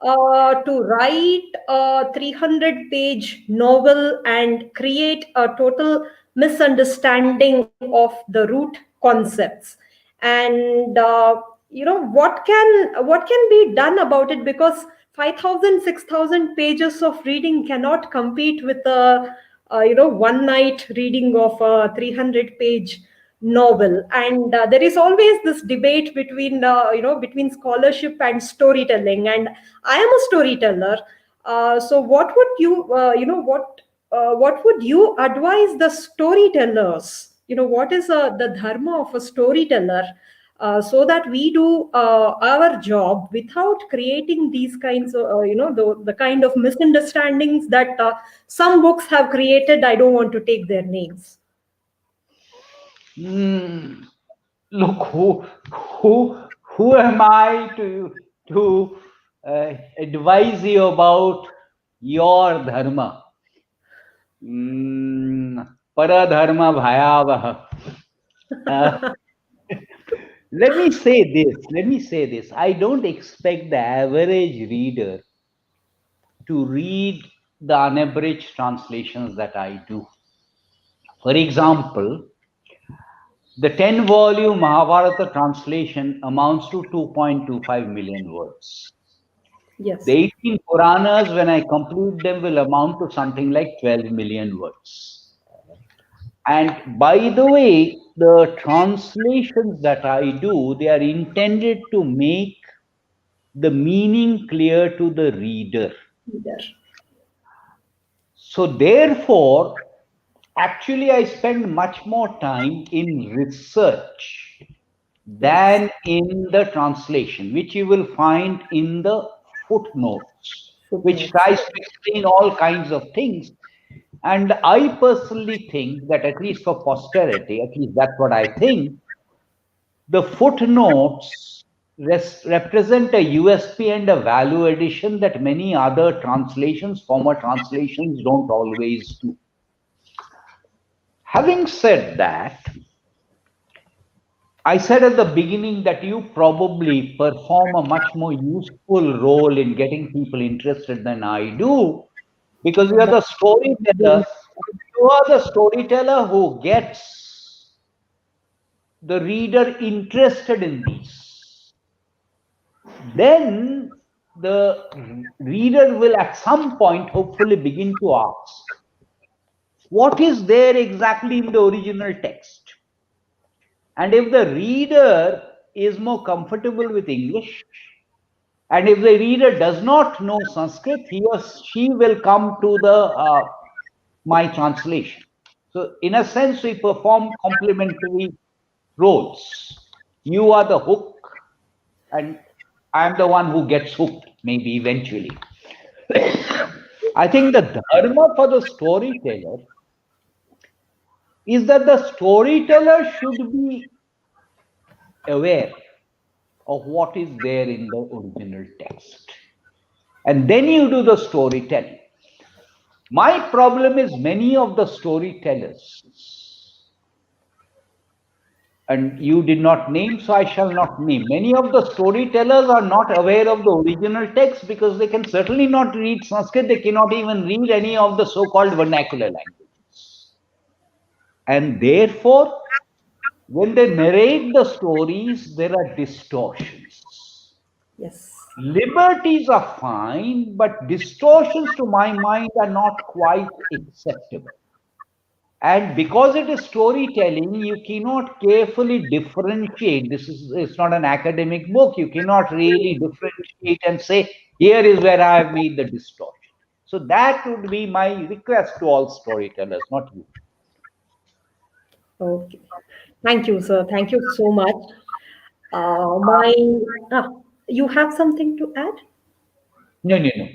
to write a 300-page novel and create a total misunderstanding of the root concepts. And what can be done about it, because 5,000, 6,000 pages of reading cannot compete with a one night reading of a 300-page novel. And there is always this debate between between scholarship and storytelling, and I am a storyteller. So what would you what would you advise the storytellers? What is the dharma of a storyteller, so that we do our job without creating these kinds of the kind of misunderstandings that some books have created. I don't want to take their names.
Look, who am I to advise you about your dharma? Paradharma bhayavah. Let me say this. I don't expect the average reader to read the unabridged translations that I do. For example, the 10-volume Mahabharata translation amounts to 2.25 million words.
Yes.
The 18 Puranas, when I complete them, will amount to something like 12 million words. And by the way, the translations that I do, they are intended to make the meaning clear to the reader. So therefore, actually, I spend much more time in research than in the translation, which you will find in the footnotes, which tries to explain all kinds of things. And I personally think that, at least for posterity, at least that's what I think, the footnotes represent a USP and a value addition that many other translations, former translations, don't always do. Having said that, I said at the beginning that you probably perform a much more useful role in getting people interested than I do, because you are the storyteller. You are the storyteller who gets the reader interested in these. Then the reader will at some point hopefully begin to ask, what is there exactly in the original text? And if the reader is more comfortable with English, and if the reader does not know Sanskrit, he or she will come to the my translation. So in a sense, we perform complementary roles. You are the hook, and I'm the one who gets hooked, maybe eventually. I think the dharma for the storyteller is that the storyteller should be aware of what is there in the original text. And then you do the storytelling. My problem is many of the storytellers, and you did not name, so I shall not name. Many of the storytellers are not aware of the original text because they can certainly not read Sanskrit. They cannot even read any of the so-called vernacular languages. And therefore, when they narrate the stories, there are distortions.
Yes.
Liberties are fine, but distortions to my mind are not quite acceptable. And because it is storytelling, you cannot carefully differentiate. It's not an academic book. You cannot really differentiate and say, here is where I have made the distortion. So that would be my request to all storytellers, not you.
Okay. Thank you, sir. Thank you so much. My, ah, you have something to add?
No, no, no.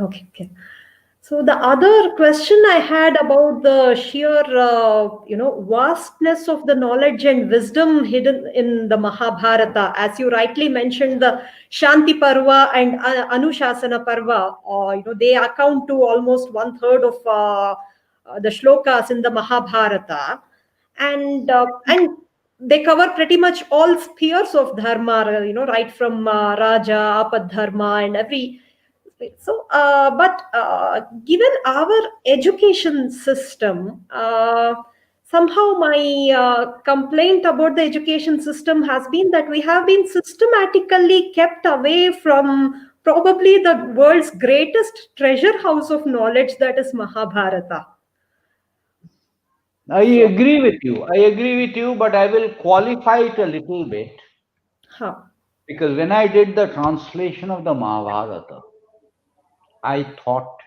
Okay, okay. So the other question I had about the sheer, vastness of the knowledge and wisdom hidden in the Mahabharata, as you rightly mentioned, the Shanti Parva and Anushasana Parva, they account to almost one third of the shlokas in the Mahabharata, and they cover pretty much all spheres of dharma, right from Raja, Apadharma, and every so, given our education system, somehow my complaint about the education system has been that we have been systematically kept away from probably the world's greatest treasure house of knowledge, that is Mahabharata.
I
So,
agree with you. I agree with you, but I will qualify it a little bit
huh,
because when I did the translation of the Mahabharata, I thought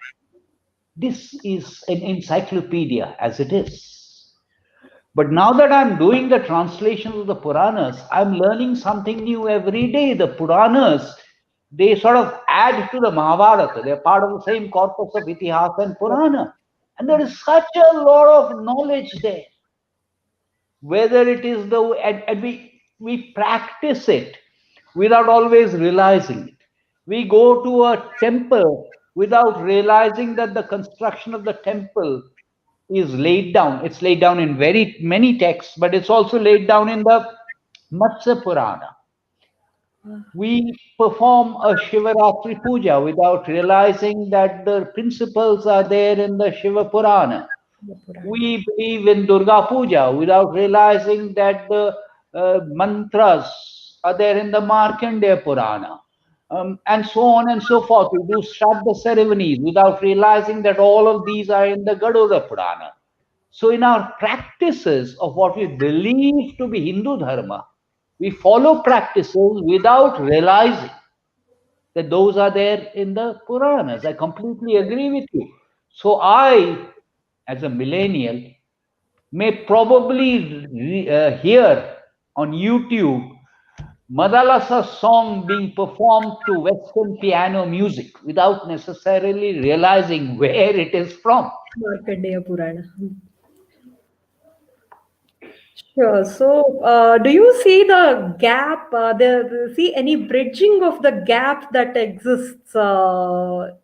this is an encyclopedia as it is. But now that I'm doing the translations of the Puranas, I'm learning something new every day. The Puranas, they sort of add to the Mahabharata. They're part of the same corpus of Itihasa and Purana. And there is such a lot of knowledge there. Whether it is and we practice it without always realizing it. We go to a temple without realizing that the construction of the temple is laid down. It's laid down in very many texts, but it's also laid down in the Matsya Purana. We perform a Shivaratri Puja without realizing that the principles are there in the Shiva Purana.
the Purana.
We believe in Durga Puja without realizing that the mantras are there in the Markandeya Purana. And so on and so forth. We do Shraddha ceremonies without realizing that all of these are in the Garuda Purana. So, in our practices of what we believe to be Hindu Dharma, we follow practices without realizing that those are there in the Puranas. I completely agree with you. So, I, as a millennial, may probably hear on YouTube Madalasa song being performed to Western piano music without necessarily realizing where it is from.
Markandeya Purana. Sure. So, do you see the gap? See any bridging of the gap that exists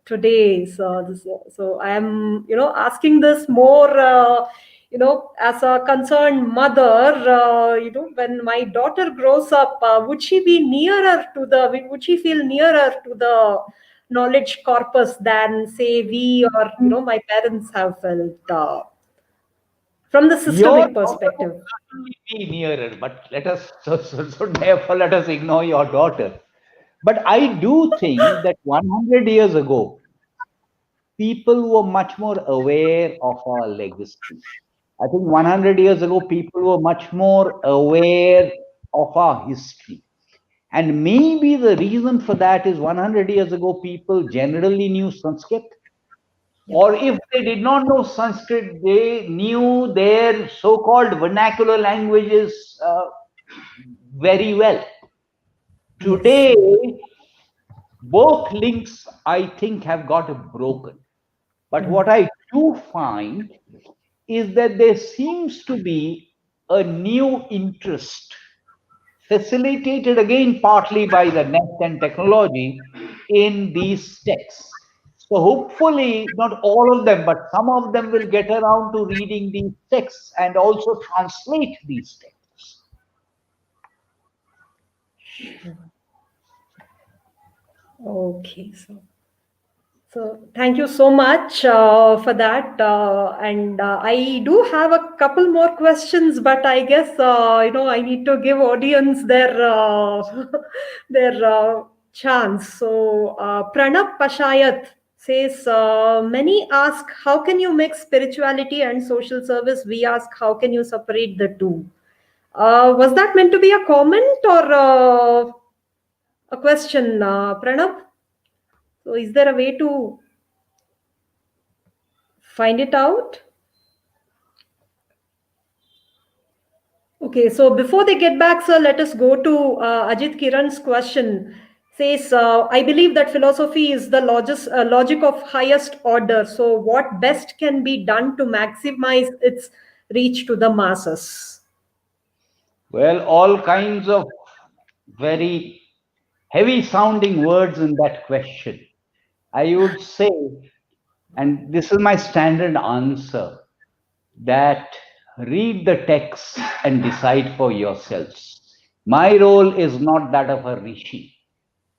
today? So I am, asking this more, as a concerned mother. When my daughter grows up, would she be nearer to the? Would she feel nearer to the knowledge corpus than, say, we or my parents have felt? From the
Your
systemic
daughter would
perspective.
certainly be nearer, but let us so therefore let us ignore your daughter. But I do think that 100 years ago, people were much more aware of our legacy. I think 100 years ago, people were much more aware of our history. And maybe the reason for that is 100 years ago, people generally knew Sanskrit.
Yeah.
Or if they did not know Sanskrit, they knew their so called vernacular languages very well.
Yes.
Today, both links, I think, have got broken. But what
Mm.
I do find is that there seems to be a new interest, facilitated again partly by the net and technology, in these texts. So hopefully, not all of them, but some of them will get around to reading these texts and also translate these texts.
Okay, so thank you so much for that. And I do have a couple more questions, but I guess I need to give audience their their chance. So Pranab Pashayat says, many ask, how can you mix spirituality and social service? We ask, how can you separate the two? Was that meant to be a comment or a question, Pranab? So is there a way to find it out? Okay, so before they get back, sir, let us go to Ajit Kiran's question. Says, I believe that philosophy is the logic of highest order. So, what best can be done to maximize its reach to the masses?
Well, all kinds of very heavy sounding words in that question. I would say, and this is my standard answer, that read the text and decide for yourselves. My role is not that of a rishi.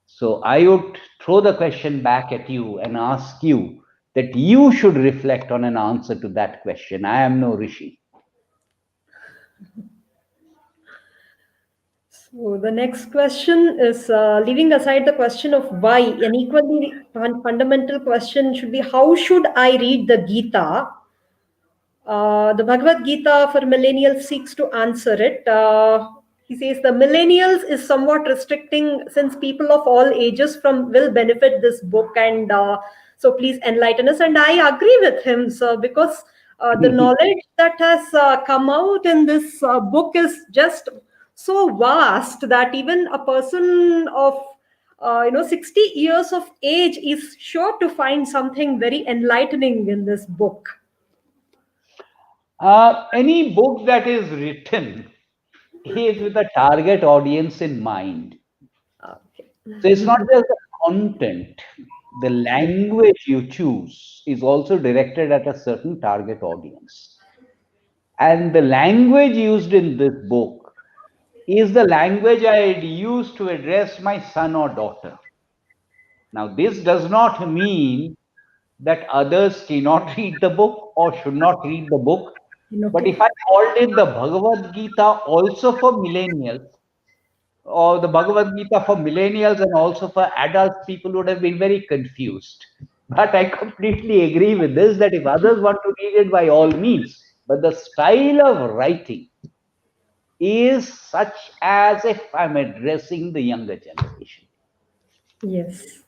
So I would throw the question back at you and ask you that you should reflect on an answer to that question. I am no rishi.
So the next question is, leaving aside the question of why, an equally fundamental question should be, how should I read the Gita? The Bhagavad Gita for millennials seeks to answer it. He says the millennials is somewhat restricting, since people of all ages from will benefit this book, and so please enlighten us. And I agree with him, sir, because the knowledge that has come out in this book is just so vast that even a person of 60 years of age is sure to find something very enlightening in this book.
Any book that is written is with a target audience in mind.
Okay.
So it's not just the content, the language you choose is also directed at a certain target audience. And the language used in this book is the language I'd use to address my son or daughter. Now, this does not mean that others cannot read the book or should not read the book. But
Okay.
if I called it the Bhagavad Gita also for millennials, or the Bhagavad Gita for millennials and also for adults, people would have been very confused. But I completely agree with this, that if others want to read it, by all means. But the style of writing is such as if I'm addressing the younger generation.
Yes.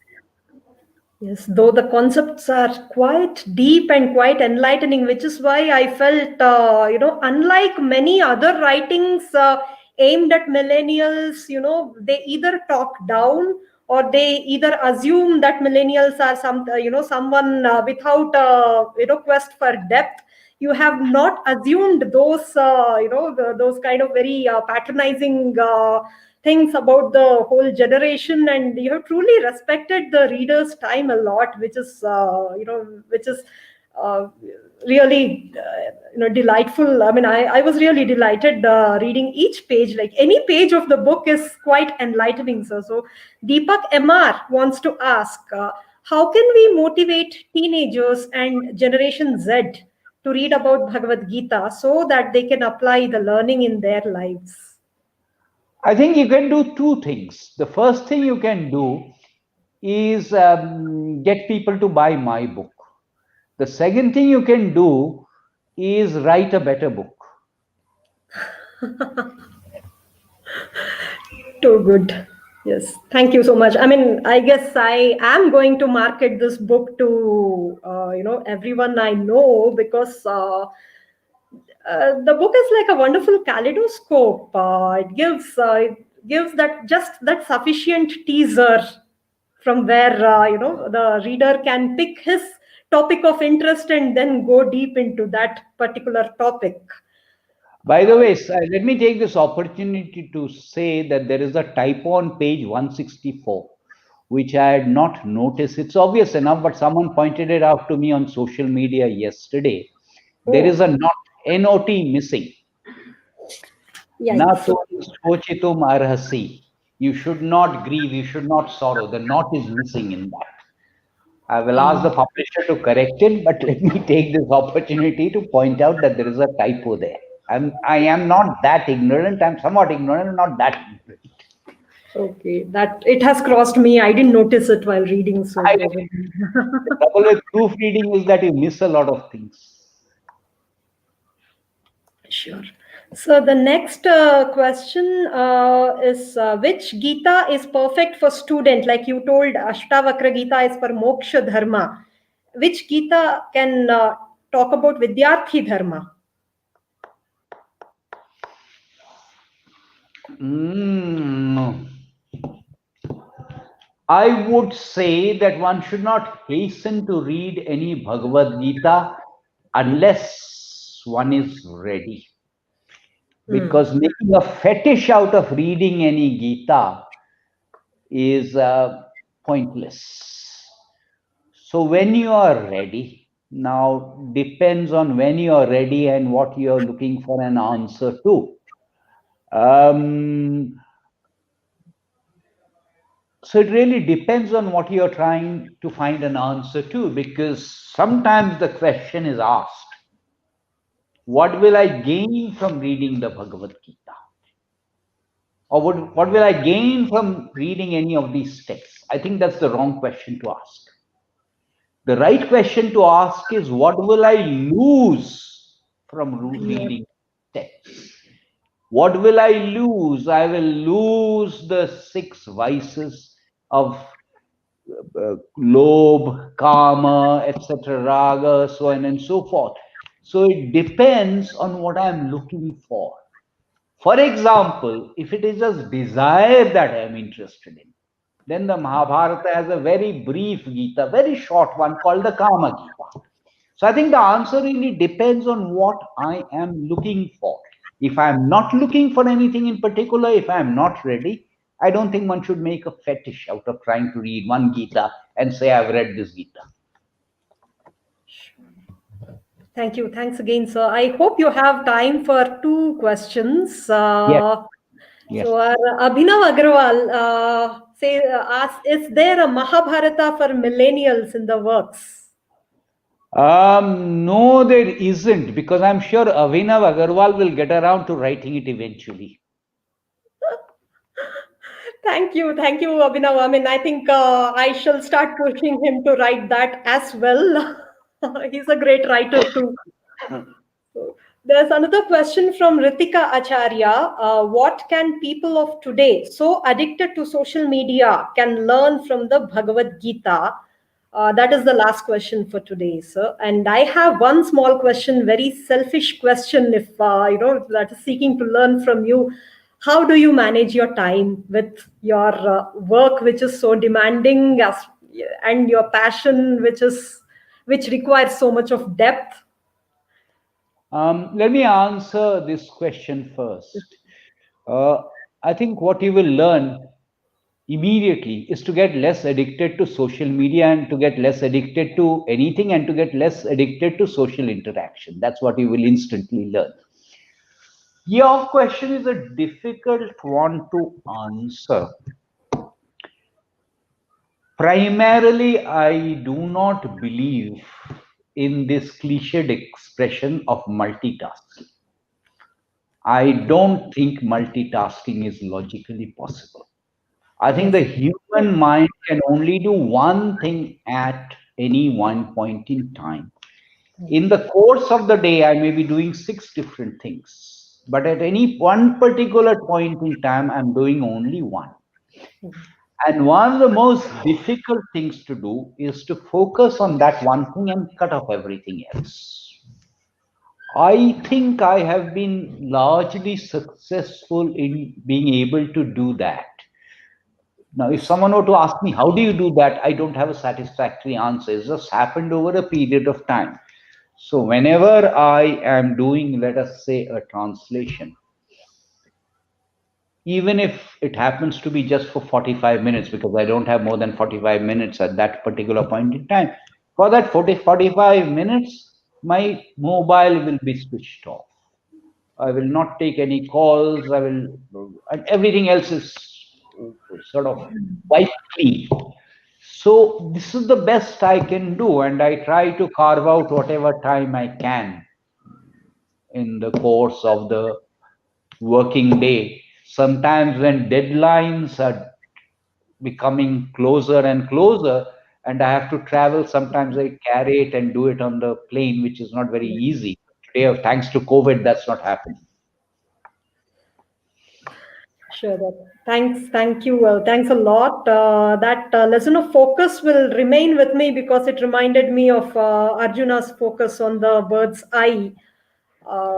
Yes, though the concepts are quite deep and quite enlightening, which is why I felt, unlike many other writings aimed at millennials, they either talk down or they either assume that millennials are someone without quest for depth. You have not assumed those, those kind of very patronizing things about the whole generation, and you have truly respected the reader's time a lot, which is uh, really delightful. I mean, I was really delighted reading each page. Like, any page of the book is quite enlightening, sir. So Deepak Mr wants to ask, how can we motivate teenagers and generation Z to read about Bhagavad Gita so that they can apply the learning in their lives?
I think you can do two things. The first thing you can do is get people to buy my book. The second thing you can do is write a better book.
Too good. Yes. Thank you so much. I mean, I guess I am going to market this book to everyone I know, because the book is like a wonderful kaleidoscope. It gives that, just that sufficient teaser from where the reader can pick his topic of interest and then go deep into that particular topic.
By the way, let me take this opportunity to say that there is a typo on page 164. which I had not noticed. It's obvious enough, but someone pointed it out to me on social media yesterday. There is a not missing. Na
Yikes.
tu sochitum arhasi. You should not grieve, you should not sorrow. The not is missing in that. I will ask the publisher to correct it, but let me take this opportunity to point out that there is a typo there. I am not that ignorant. I'm somewhat ignorant, not that ignorant.
Okay, that it has crossed me. I didn't notice it while reading. So probably.
The trouble with proofreading is that you miss a lot of things.
Sure. So the next question is which Gita is perfect for student? Like you told, Ashtavakra Gita is for Moksha Dharma. Which Gita can talk about Vidyarthi Dharma?
I would say that one should not hasten to read any Bhagavad Gita unless one is ready. Because making a fetish out of reading any Gita is pointless. So when you are ready, now depends on when you are ready and what you are looking for an answer to. So it really depends on what you're trying to find an answer to, because sometimes the question is asked, what will I gain from reading the Bhagavad Gita? Or what will I gain from reading any of these texts? I think that's the wrong question to ask. The right question to ask is, what will I lose from reading texts? What will I lose? I will lose the 6 vices of lobh, kama, etc., raga, so on and so forth. So it depends on what I'm looking for. For example, if it is just desire that I'm interested in, then the Mahabharata has a very brief Gita, very short one called the Kama Gita. So I think the answer really depends on what I am looking for. If I'm not looking for anything in particular, if I'm not ready, I don't think one should make a fetish out of trying to read one Gita and say, I've read this Gita.
Thank you. Thanks again, sir. I hope you have time for 2 questions.
Yes.
So Abhinav Agrawal asks, is there a Mahabharata for millennials in the works?
No, there isn't, because I'm sure Avinav Agarwal will get around to writing it eventually.
Thank you, Abhinav. I mean, I think I shall start pushing him to write that as well. He's a great writer too. So, there's another question from Ritika Acharya. What can people of today, so addicted to social media, can learn from the Bhagavad Gita? That is the last question for today, sir. And I have one small question, very selfish question, if that is seeking to learn from you. How do you manage your time with your work, which is so demanding, and your passion, which requires so much of depth?
Let me answer this question first. I think what you will learn immediately is to get less addicted to social media and to get less addicted to anything and to get less addicted to social interaction. That's what you will instantly learn. Your question is a difficult one to answer. Primarily, I do not believe in this cliched expression of multitasking. I don't think multitasking is logically possible. I think the human mind can only do one thing at any one point in time. In the course of the day, I may be doing 6 different things, but at any one particular point in time, I'm doing only one. And one of the most difficult things to do is to focus on that one thing and cut off everything else. I think I have been largely successful in being able to do that. Now, if someone were to ask me, how do you do that? I don't have a satisfactory answer. It's just happened over a period of time. So whenever I am doing, let us say, a translation, even if it happens to be just for 45 minutes, because I don't have more than 45 minutes at that particular point in time. For that 45 minutes, my mobile will be switched off. I will not take any calls. And everything else is sort of wiped clean. So this is the best I can do, and I try to carve out whatever time I can in the course of the working day. Sometimes when deadlines are becoming closer and closer, and I have to travel, sometimes I carry it and do it on the plane, which is not very easy. Today, thanks to COVID, that's not happening.
Sure. Thank you. Thanks a lot. That lesson of focus will remain with me because it reminded me of Arjuna's focus on the bird's eye.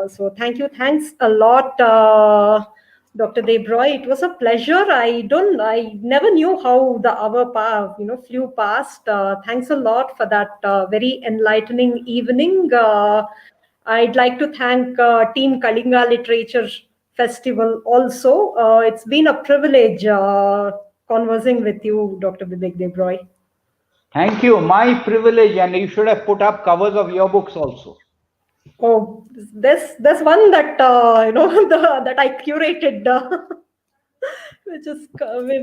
So thanks a lot, Dr. Debroy. It was a pleasure. I never knew how the hour flew past. Thanks a lot for that very enlightening evening. I'd like to thank Team Kalinga Literature Festival also. It's been a privilege conversing with you, Dr. Bibek Debroy.
Thank you. My privilege, and you should have put up covers of your books also.
Oh, there's one that that I curated,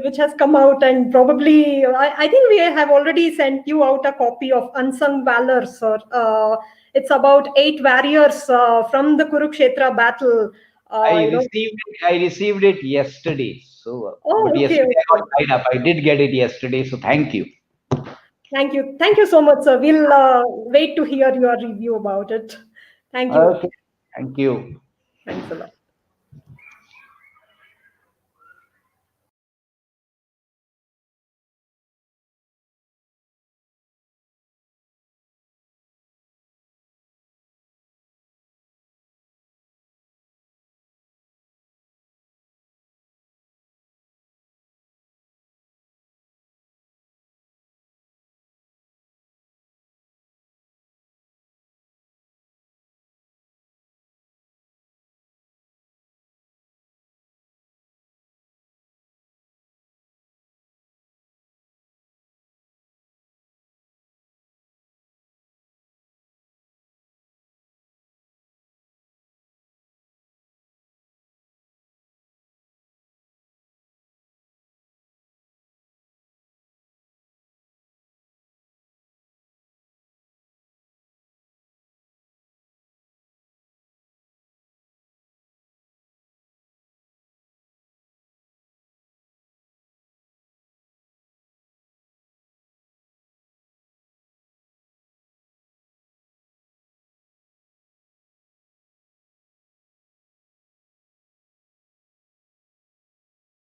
which has come out, and probably I think we have already sent you out a copy of Unsung Valor, sir. It's about 8 warriors from the Kurukshetra battle.
I received it yesterday. So,
Oh,
but
okay,
yesterday I got
okay.
tied up. I did get it yesterday. So thank you.
Thank you so much, sir. We'll wait to hear your review about it. Thank you.
Okay. Thank you.
Thanks a lot.